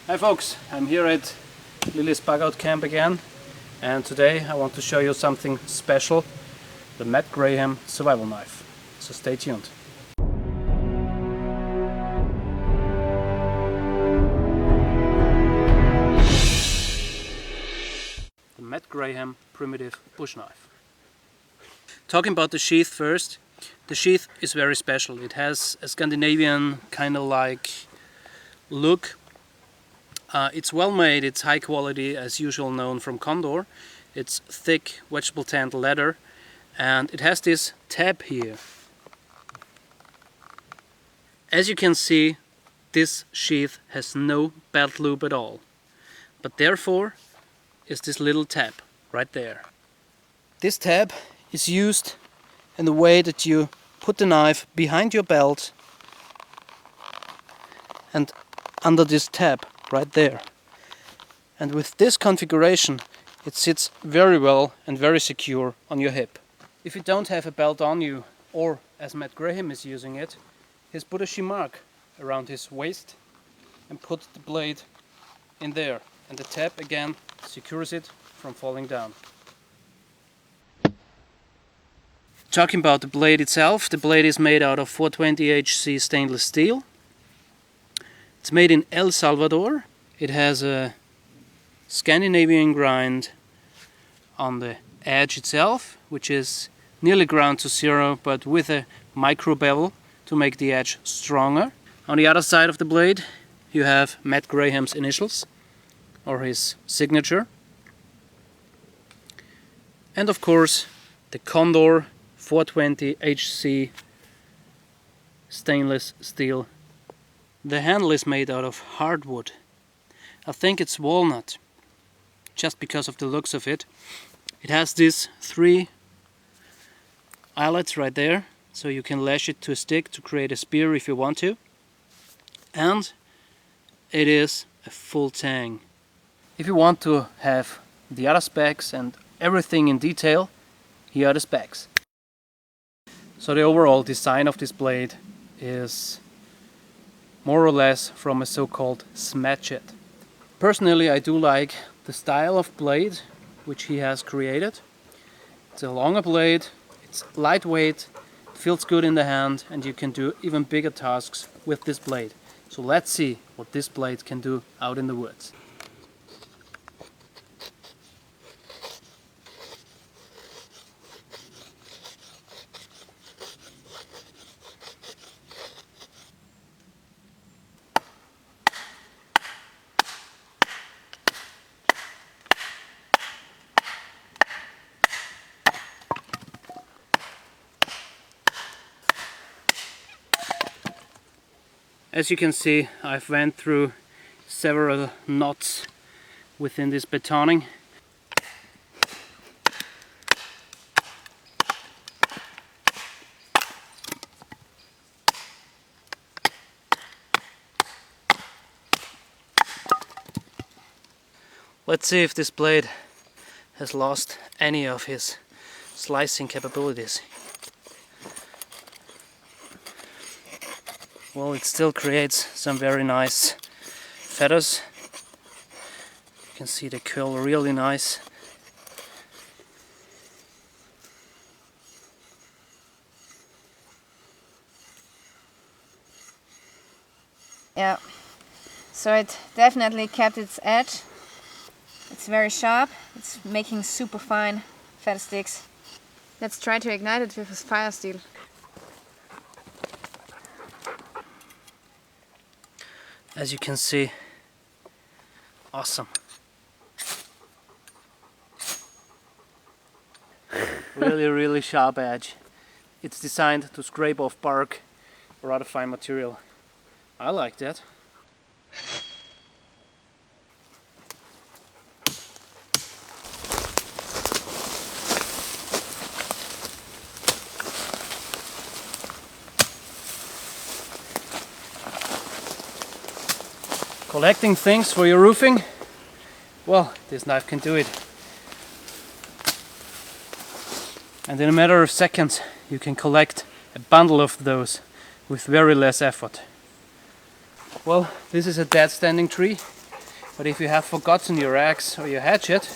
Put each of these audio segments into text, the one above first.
Hi folks, I'm here at Lily's bug out camp again, and today I want to show you something special, the Matt Graham survival knife. So stay tuned. The Matt Graham Primitive Bush Knife. Talking about the sheath first, the sheath is very special. It has a Scandinavian kind of like look. It's well made, it's high quality, as usual, known from Condor. It's thick vegetable tanned leather, and it has this tab here. As you can see, this sheath has no belt loop at all, but therefore is this little tab right there. This tab is used in the way that you put the knife behind your belt and under this tab right there. And with this configuration it sits very well and very secure on your hip. If you don't have a belt on you, or as Matt Graham is using it, he's put a shimag around his waist and put the blade in there, and the tab again secures it from falling down. Talking about the blade itself, the blade is made out of 420HC stainless steel. It's made in El Salvador. It has a Scandinavian grind on the edge itself, which is nearly ground to zero, but with a micro bevel to make the edge stronger. On the other side of the blade you have Matt Graham's initials, or his signature. And of course the Condor 420HC stainless steel. The handle is made out of hardwood. I think it's walnut, just because of the looks of it. It has these 3 eyelets right there, so you can lash it to a stick to create a spear if you want to. And it is a full tang. If you want to have the other specs and everything in detail, here are the specs. So the overall design of this blade is more or less from a so-called smatch it. Personally, I do like the style of blade which he has created. It's a longer blade, it's lightweight, it feels good in the hand, and you can do even bigger tasks with this blade. So let's see what this blade can do out in the woods. As you can see, I've went through several knots within this batoning. Let's see if this blade has lost any of his slicing capabilities. Well, it still creates some very nice feathers. You can see the curl really nice. Yeah, so it definitely kept its edge. It's very sharp. It's making super fine feather sticks. Let's try to ignite it with his fire steel. As you can see, awesome. Really sharp edge. It's designed to scrape off bark or other fine material. I like that. Collecting things for your roofing? Well, this knife can do it. And in a matter of seconds you can collect a bundle of those with very less effort. Well, this is a dead standing tree. But if you have forgotten your axe or your hatchet,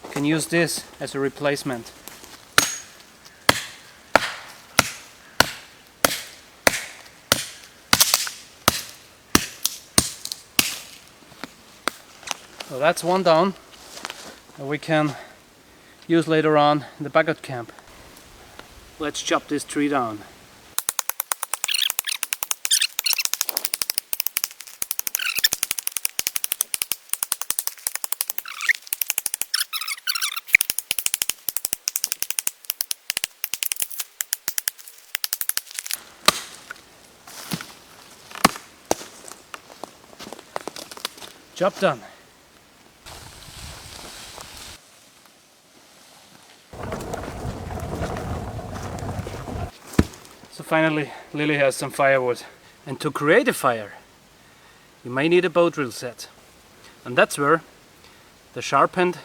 you can use this as a replacement. So that's one down that we can use later on in the bugger camp. Let's chop this tree down. Job done. So finally Lily has some firewood. And to create a fire you may need a bow drill set. And that's where the sharpened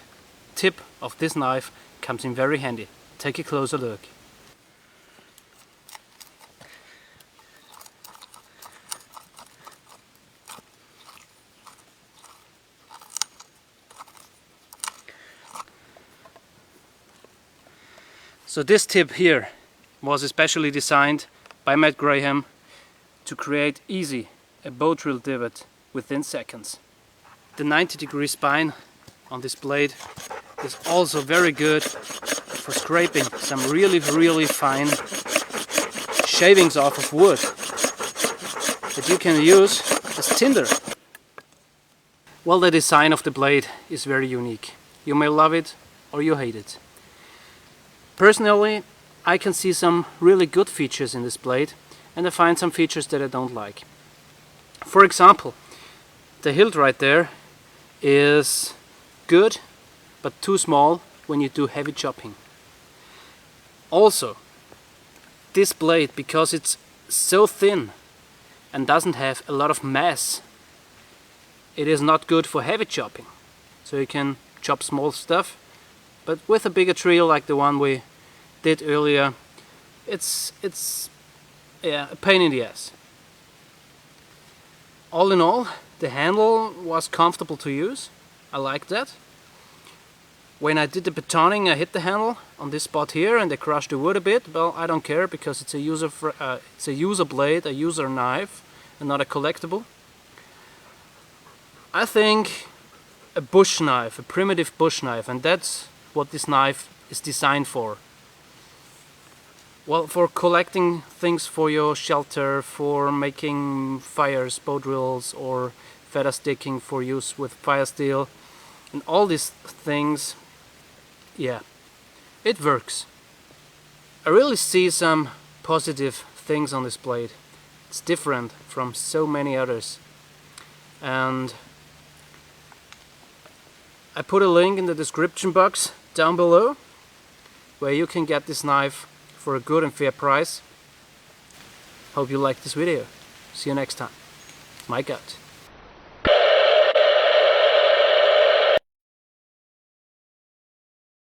tip of this knife comes in very handy. Take a closer look. So this tip here was especially designed by Matt Graham to create easy a bow drill divot within seconds. The 90-degree spine on this blade is also very good for scraping some really fine shavings off of wood that you can use as tinder. Well, the design of the blade is very unique. You may love it or you hate it. Personally, I can see some really good features in this blade, and I find some features that I don't like. For example, the hilt right there is good, but too small when you do heavy chopping. Also, this blade, because it's so thin and doesn't have a lot of mass, it is not good for heavy chopping. So you can chop small stuff, but with a bigger tree like the one we did earlier, it's a pain in the ass. All in all, the handle was comfortable to use. I like that. When I did the betoning, I hit the handle on this spot here and I crushed the wood a bit. Well, I don't care because it's a user blade, a user knife, and not a collectible. I think a bush knife, a primitive bush knife, and that's what this knife is designed for. Well, for collecting things for your shelter, for making fires, bow drills, or feather sticking for use with fire steel, and all these things, yeah, it works. I really see some positive things on this blade. It's different from so many others. And I put a link in the description box down below where you can get this knife for a good and fair price. Hope you liked this video. See you next time. Mike out.